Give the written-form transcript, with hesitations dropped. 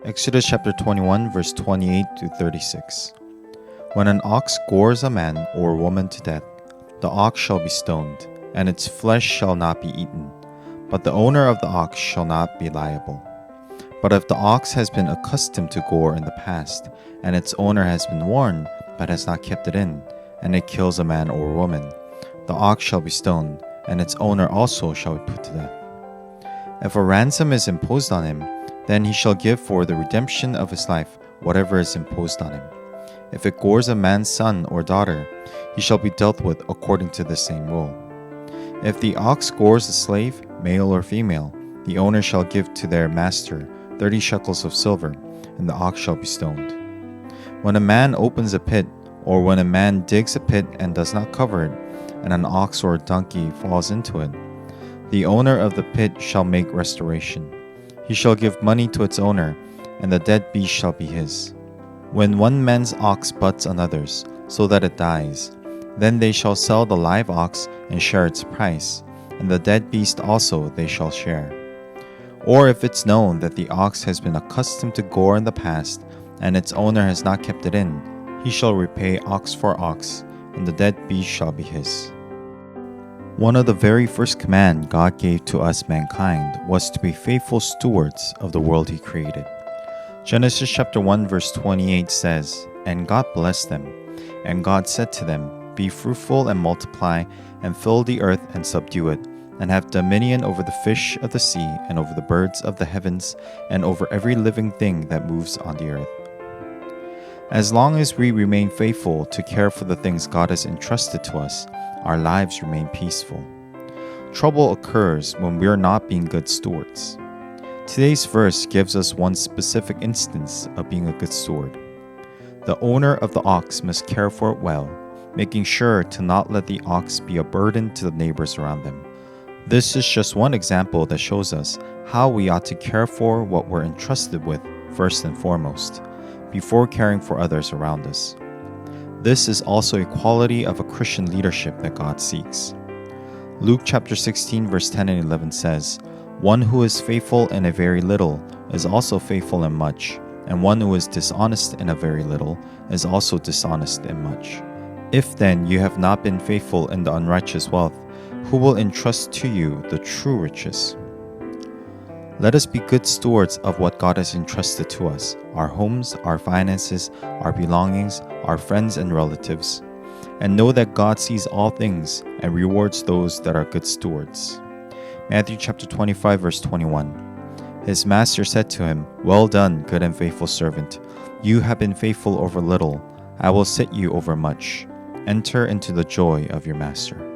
Exodus chapter 21, verse 28 to 36. When an ox gores a man or woman to death, the ox shall be stoned, and its flesh shall not be eaten, but the owner of the ox shall not be liable. But if the ox has been accustomed to gore in the past, and its owner has been warned, but has not kept it in, and it kills a man or woman, the ox shall be stoned, and its owner also shall be put to death. If a ransom is imposed on him, then he shall give for the redemption of his life whatever is imposed on him. If it gores a man's son or daughter, he shall be dealt with according to the same rule. If the ox gores a slave, male or female, the owner shall give to their master 30 shekels of silver, and the ox shall be stoned. When a man opens a pit, or when a man digs a pit and does not cover it, and an ox or a donkey falls into it, the owner of the pit shall make restoration. He shall give money to its owner, and the dead beast shall be his. When one man's ox butts another's, so that it dies, then they shall sell the live ox and share its price, and the dead beast also they shall share. Or if it's known that the ox has been accustomed to gore in the past, and its owner has not kept it in, he shall repay ox for ox, and the dead beast shall be his. One of the very first commands God gave to us mankind was to be faithful stewards of the world He created. Genesis chapter 1 verse 28 says, "And God blessed them, and God said to them, Be fruitful and multiply, and fill the earth and subdue it, and have dominion over the fish of the sea, and over the birds of the heavens, and over every living thing that moves on the earth." As long as we remain faithful to care for the things God has entrusted to us, our lives remain peaceful. Trouble occurs when we are not being good stewards. Today's verse gives us one specific instance of being a good steward. The owner of the ox must care for it well, making sure to not let the ox be a burden to the neighbors around them. This is just one example that shows us how we ought to care for what we're entrusted with first and foremost, before caring for others around us. This is also a quality of a Christian leadership that God seeks. Luke chapter 16 verse 10 and 11 says, "One who is faithful in a very little is also faithful in much, and one who is dishonest in a very little is also dishonest in much. If then you have not been faithful in the unrighteous wealth, who will entrust to you the true riches?" Let us be good stewards of what God has entrusted to us, our homes, our finances, our belongings, our friends and relatives, and know that God sees all things and rewards those that are good stewards. Matthew chapter 25 verse 21. His master said to him, "Well done, good and faithful servant. You have been faithful over little. I will set you over much. Enter into the joy of your master."